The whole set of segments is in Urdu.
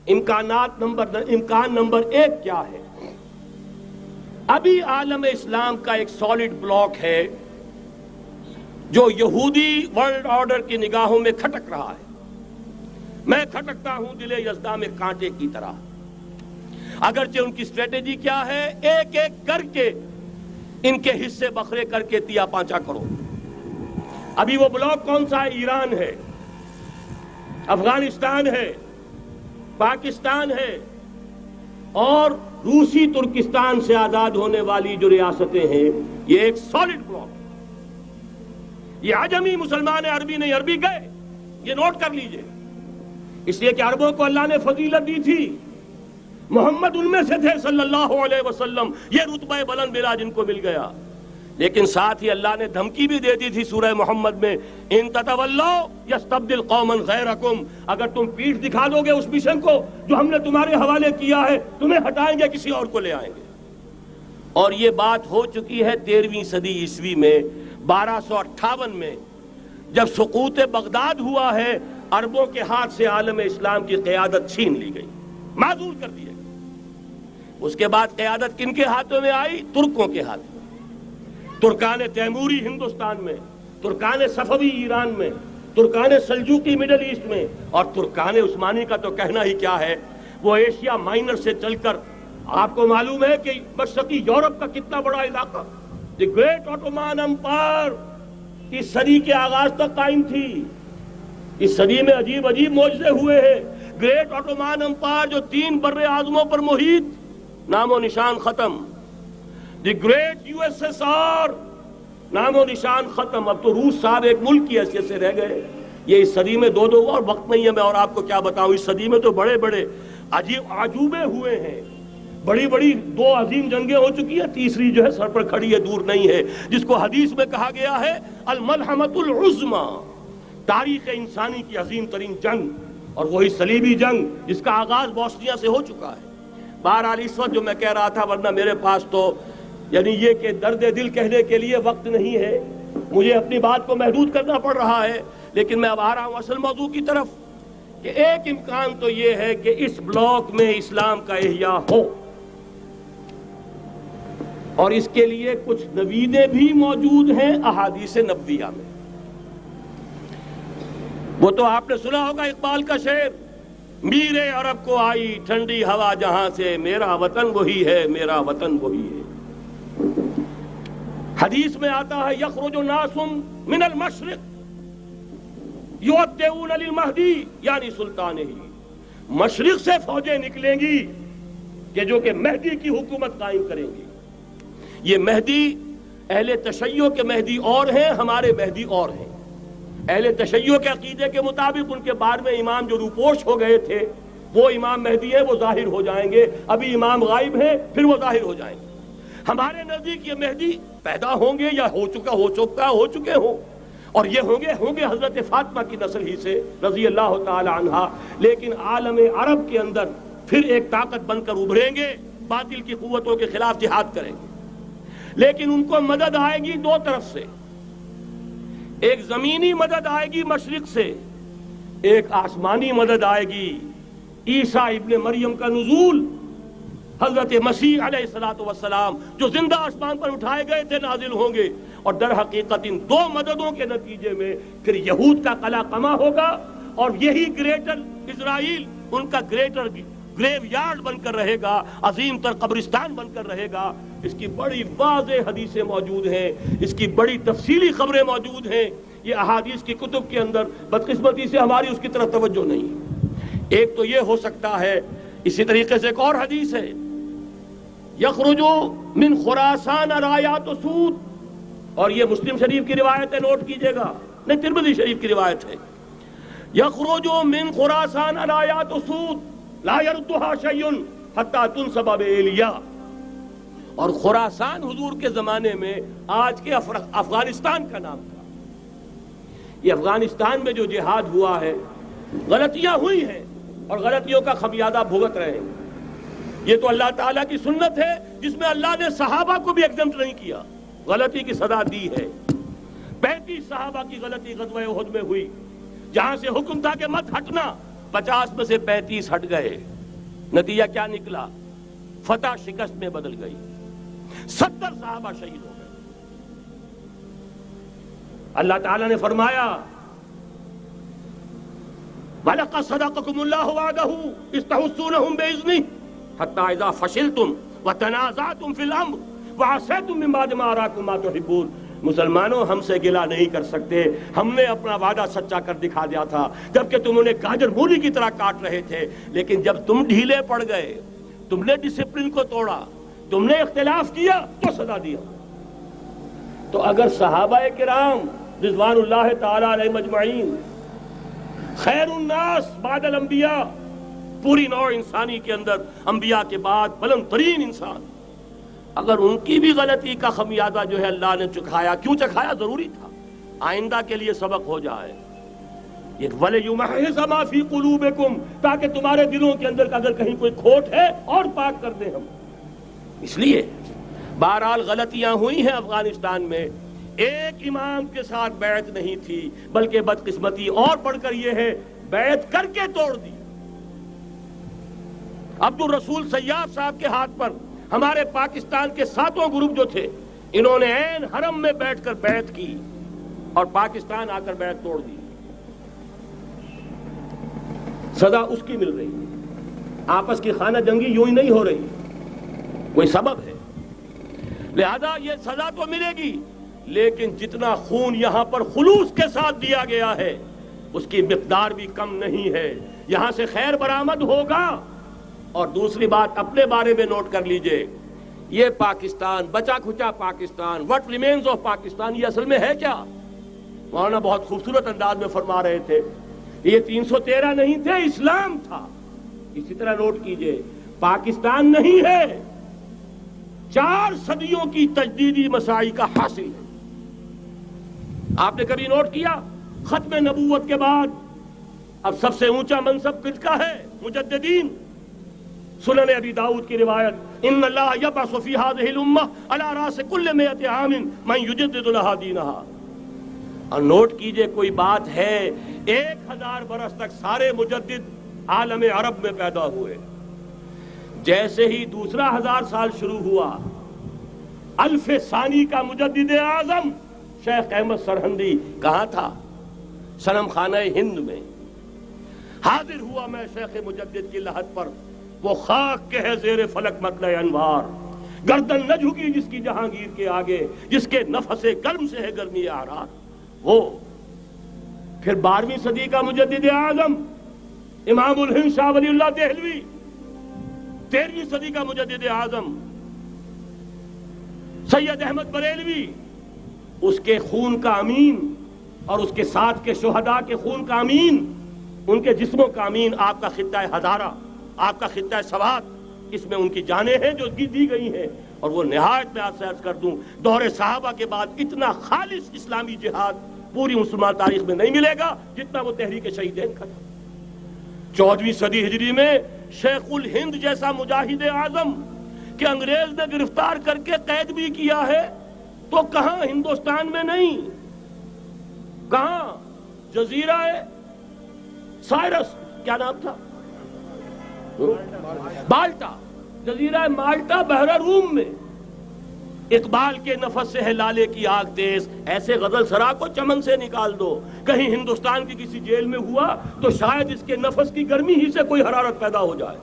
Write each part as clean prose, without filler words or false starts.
امکان نمبر 1 کیا ہے؟ ابھی عالم اسلام کا ایک سالڈ بلاک ہے جو یہودی ورلڈ آرڈر کی نگاہوں میں کھٹک رہا ہے. میں کھٹکتا ہوں دل یزداں میں کانٹے کی طرح. اگرچہ ان کی اسٹریٹجی کیا ہے؟ ایک ایک کر کے ان کے حصے بکھرے کر کے تیا پانچا کرو. ابھی وہ بلاک کون سا ہے؟ ایران ہے، افغانستان ہے، پاکستان ہے اور روسی ترکستان سے آزاد ہونے والی جو ریاستیں ہیں. یہ ایک سالڈ بلاک. یہ عجمی مسلمان عربی نہیں، عربی گئے، یہ نوٹ کر لیجئے. اس لیے کہ عربوں کو اللہ نے فضیلت دی تھی، محمد ان میں سے تھے صلی اللہ علیہ وسلم، یہ رتبہ بلند ملا جن کو مل گیا. لیکن ساتھ ہی اللہ نے دھمکی بھی دے دی تھی سورہ محمد میں، ان تتولوا یستبدل قوما غیرکم، اگر تم پیٹھ دکھا دو گے اس مشن کو جو ہم نے تمہارے حوالے کیا ہے، تمہیں ہٹائیں گے، کسی اور کو لے آئیں گے. اور یہ بات ہو چکی ہے 13ویں صدی عیسوی میں. 1258 میں جب سقوط بغداد ہوا ہے، عربوں کے ہاتھ سے عالم اسلام کی قیادت چھین لی گئی، معزول کر دیا گیا. اس کے بعد قیادت کن کے ہاتھوں میں آئی؟ ترکوں کے ہاتھ میں. ترکان تیموری ہندوستان میں، ترکان صفوی ایران میں، ترکان سلجوقی مڈل ایسٹ میں، اور ترکان عثمانی کا تو کہنا ہی کیا ہے. وہ ایشیا مائنر سے چل کر آپ کو معلوم ہے کہ مشرقی یورپ کا کتنا بڑا علاقہ، دی گریٹ آٹومان امپائر اس صدی کے آغاز تک قائم تھی. اس صدی میں عجیب عجیب معجزے ہوئے ہیں. گریٹ آٹومان امپائر جو 3 بر اعظموں پر محیط، نام و نشان ختم. The great U S S R, نام و نشان ختم. اب تو روس صاحب ایک ملک کی حیثیت سے رہ گئے. یہ اس صدی میں دو اور وقت نہیں ہے میں اور آپ کو کیا بتاؤں. اس صدی میں تو بڑے بڑے عجیب عجوبے ہوئے ہیں. بڑی بڑی 2 عظیم جنگیں ہو چکی ہیں، تیسری جو ہے سر پر کھڑی ہے، دور نہیں ہے، جس کو حدیث میں کہا گیا ہے الملحمۃ العظمی، تاریخ انسانی کی عظیم ترین جنگ. اور وہی صلیبی جنگ جس کا آغاز بوسنیا سے ہو چکا ہے. بہرحال اس وقت جو میں کہہ رہا تھا، ورنہ میرے پاس تو یعنی یہ کہ درد دل کہنے کے لیے وقت نہیں ہے، مجھے اپنی بات کو محدود کرنا پڑ رہا ہے. لیکن میں اب آ رہا ہوں اصل موضوع کی طرف کہ ایک امکان تو یہ ہے کہ اس بلاک میں اسلام کا احیاء ہو، اور اس کے لیے کچھ نویدیں بھی موجود ہیں احادیث نبویہ میں. وہ تو آپ نے سنا ہوگا اقبال کا شعر، میرے عرب کو آئی ٹھنڈی ہوا جہاں سے، میرا وطن وہی ہے، میرا وطن وہی ہے. حدیث میں آتا ہے یخرج ناس من المشرق یؤدون للمہدی یعنی سلطان ہی، مشرق سے فوجیں نکلیں گی کہ جو کہ مہدی کی حکومت قائم کریں گی. یہ مہدی اہل تشیع کے مہدی اور ہیں، ہمارے مہدی اور ہیں. اہل تشیع کے عقیدے کے مطابق ان کے بعد میں امام جو روپوش ہو گئے تھے وہ امام مہدی ہیں، وہ ظاہر ہو جائیں گے. ابھی امام غائب ہیں، پھر وہ ظاہر ہو جائیں گے. ہمارے نزدیک یہ مہدی پیدا ہوں گے یا ہو چکے ہوں، اور یہ ہوں گے حضرت فاطمہ کی نسل ہی سے رضی اللہ تعالی عنہا. لیکن عالم عرب کے اندر پھر ایک طاقت بن کر ابھریں گے، باطل کی قوتوں کے خلاف جہاد کریں گے. لیکن ان کو مدد آئے گی 2 طرف سے. ایک زمینی مدد آئے گی مشرق سے، ایک آسمانی مدد آئے گی. عیسیٰ ابن مریم کا نزول، حضرت مسیح علیہ السلام جو زندہ آسمان پر اٹھائے گئے تھے نازل ہوں گے. اور در حقیقت ان 2 مددوں کے نتیجے میں پھر یہود کا قلع قمع ہوگا، اور یہی گریٹر اسرائیل ان کا گریٹر گریو یارڈ بن کر رہے گا، عظیم تر قبرستان بن کر رہے گا. اس کی بڑی واضح حدیثیں موجود ہیں، اس کی بڑی تفصیلی خبریں موجود ہیں. یہ احادیث کی کتب کے اندر بدقسمتی سے ہماری اس کی طرف توجہ نہیں. ایک تو یہ ہو سکتا ہے. اسی طریقے سے ایک اور حدیث ہے، یخرج من خراسان رایات و سود، اور یہ مسلم شریف کی روایت ہے، نوٹ کیجئے گا، نہیں ترمذی شریف کی روایت ہے. یخرج من خراسان رایات و سود لا یردها شیء حتی تنصب بإیلیا. اور خراسان حضور کے زمانے میں آج کے افغانستان کا نام تھا. یہ افغانستان میں جو جہاد ہوا ہے، غلطیاں ہوئی ہیں اور غلطیوں کا خمیازہ بھگت رہے ہیں. یہ تو اللہ تعالیٰ کی سنت ہے جس میں اللہ نے صحابہ کو بھی ایگزمپٹ نہیں کیا، غلطی کی سزا دی ہے. 35 صحابہ کی غلطی غزوہ احد میں ہوئی، جہاں سے حکم تھا کہ مت ہٹنا، 50 میں سے 35 ہٹ گئے. نتیجہ کیا نکلا؟ فتح شکست میں بدل گئی، 70 صحابہ شہید ہو گئے۔ اللہ تعالیٰ نے فرمایا وَلَقَدْ صَدَقَكُمُ اللَّهُ وَعْدَهُ إِذْ تَحُسُّونَهُم بِإِذْنِهِ حَتَّىٰ إِذَا فَشِلْتُمْ وَتَنَازَعْتُمْ فِي الْأَمْرِ وَعَصَيْتُم مِّن بَعْدِ مَا أَرَاكُم مَّا تُحِبُّونَ۔ مسلمانوں، ہم سے گلہ نہیں کر سکتے، ہم نے اپنا وعدہ سچا کر دکھا دیا تھا جبکہ تم انہیں گاجر مولی کی طرح کاٹ رہے تھے، لیکن جب تم ڈھیلے پڑ گئے، تم نے ڈسپلن کو توڑا، تم نے اختلاف کیا تو سزا دیا۔ تو اگر صحابہ کرام رضوان اللہ تعالی علیہ مجمعین خیر الناس بعد الانبیاء، پوری نوع انسانی کے اندر انبیاء کے بعد بلند ترین انسان، اگر ان کی بھی غلطی کا خمیازہ جو ہے اللہ نے چکھایا، کیوں چکھایا؟ ضروری تھا، آئندہ کے لیے سبق ہو جائے۔ یہ وَلِيُمَحِّصَ مَا فِي قُلُوبِكُمْ، تاکہ تمہارے دلوں کے اندر اگر کہیں کوئی کھوٹ ہے اور پاک کر دیں ہم۔ اس لیے بہرحال غلطیاں ہوئی ہیں افغانستان میں، ایک امام کے ساتھ بیعت نہیں تھی، بلکہ بدقسمتی اور بڑھ کر یہ ہے بیعت کر کے توڑ دی۔ عبد الرسول سیاف صاحب کے ہاتھ پر ہمارے پاکستان کے 7 گروپ جو تھے، انہوں نے عین حرم میں بیٹھ کر بیعت کی اور پاکستان آ کر بیعت توڑ دی۔ سزا اس کی مل رہی ہے، آپس کی خانہ جنگی یوں ہی نہیں ہو رہی، کوئی سبب ہے، لہذا یہ سزا تو ملے گی، لیکن جتنا خون یہاں پر خلوص کے ساتھ دیا گیا ہے اس کی مقدار بھی کم نہیں ہے۔ یہاں سے خیر برآمد ہوگا۔ اور دوسری بات اپنے بارے میں نوٹ کر لیجئے، یہ پاکستان، بچا کھچا Pakistan, what remains of Pakistan, یہ اصل میں ہے کیا؟ مولانا بہت خوبصورت انداز میں فرما رہے تھے، یہ 313 نہیں تھے، اسلام تھا۔ اسی طرح نوٹ کیجئے، پاکستان نہیں ہے، 4 صدیوں کی تجدیدی مساعی کا حاصل ہے۔ آپ نے کبھی نوٹ کیا ختم نبوت کے بعد اب سب سے اونچا منصب کس کا ہے؟ مجددین۔ سنن ابی داؤد کی روایت، ان اللہ یبعث فی ہذہ الامہ علی راس کل 100 عام من یجدد لہا دینہا۔ اور نوٹ کیجئے، کوئی بات ہے 1000 برس تک سارے مجدد عالم عرب میں پیدا ہوئے، جیسے ہی دوسرا 1000 سال شروع ہوا، الف ثانی کا مجدد اعظم شیخ احمد سرہندی کہاں تھا؟ صنم خانہ ہند میں حاضر ہوا۔ میں شیخ مجدد کی لحد پر، وہ خاک کے ہے زیر فلک مطلع انوار، گردن نہ جھکی جس کی جہانگیر کے آگے، جس کے نفس گرم سے ہے گرمی اعراض وہ۔ پھر 12ویں صدی کا مجدد اعظم امام الہند شاہ ولی اللہ دہلوی، 13ویں صدی کا مجدد اعظم سید احمد بریلوی، اس کے خون کا امین اور اس کے ساتھ کے شہداء کے خون کا امین، ان کے جسموں کا امین آپ کا خطہ ہزارہ، آپ کا خطہ سوات، اس میں ان کی جانیں ہیں جو دی گئی ہیں۔ اور وہ نہایت میں آپ سے عرض کر دوں، دور صحابہ کے بعد اتنا خالص اسلامی جہاد پوری مسلمان تاریخ میں نہیں ملے گا جتنا وہ تحریک شہیدین کا تھا۔ 14ویں صدی ہجری میں شیخ الہند جیسا مجاہد اعظم کہ انگریز نے گرفتار کر کے قید بھی کیا ہے، تو کہاں؟ ہندوستان میں نہیں، کہاں؟ جزیرہ سائرس، کیا نام تھا؟ مالٹا، جزیرہ مالٹا بحر روم میں۔ اقبال کے نفس سے ہے لالے کی آگ تیز، ایسے غزل سرا کو چمن سے نکال دو۔ کہیں ہندوستان کی کسی جیل میں ہوا تو شاید اس کے نفس کی گرمی ہی سے کوئی حرارت پیدا ہو جائے۔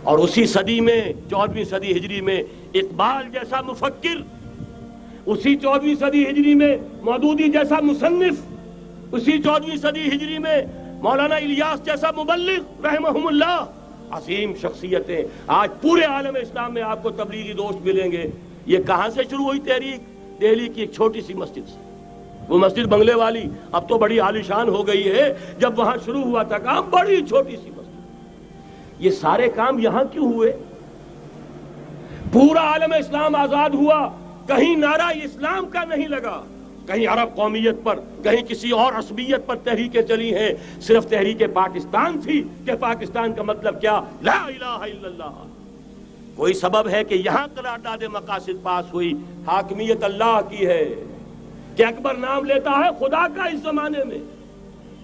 اور اسی صدی میں 14ویں صدی ہجری میں اقبال جیسا مفکر، اسی 14ویں صدی ہجری میں مودودی جیسا مصنف، اسی 14ویں صدی ہجری میں مولانا الیاس جیسا مبلغ رحمہم اللہ، عظیم شخصیتیں آج پورے عالم اسلام میں آپ کو تبلیغی دوست ملیں گے۔ یہ کہاں سے شروع ہوئی تحریک؟ دہلی کی ایک چھوٹی سی مسجد سے، وہ مسجد بنگلے والی اب تو بڑی عالیشان ہو گئی ہے، جب وہاں شروع ہوا تھا کام بڑی چھوٹی سی مسجد۔ یہ سارے کام یہاں کیوں ہوئے؟ پورا عالم اسلام آزاد ہوا، کہیں نعرہ اسلام کا نہیں لگا، کہیں عرب قومیت پر، کہیں کسی اور عصبیت پر تحریکیں چلی ہیں، صرف تحریک پاکستان تھی کہ پاکستان کا مطلب کیا؟ لا الہ الا اللہ۔ کوئی سبب ہے کہ یہاں قرارداد مقاصد پاس ہوئی، حاکمیت اللہ کی ہے، کہ اکبر نام لیتا ہے خدا کا اس زمانے میں،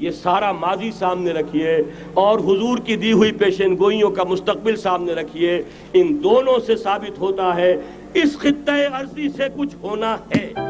یہ سارا ماضی سامنے رکھیے اور حضور کی دی ہوئی پیشن گوئیوں کا مستقبل سامنے رکھیے، ان دونوں سے ثابت ہوتا ہے اس خطۂ ارضی سے کچھ ہونا ہے۔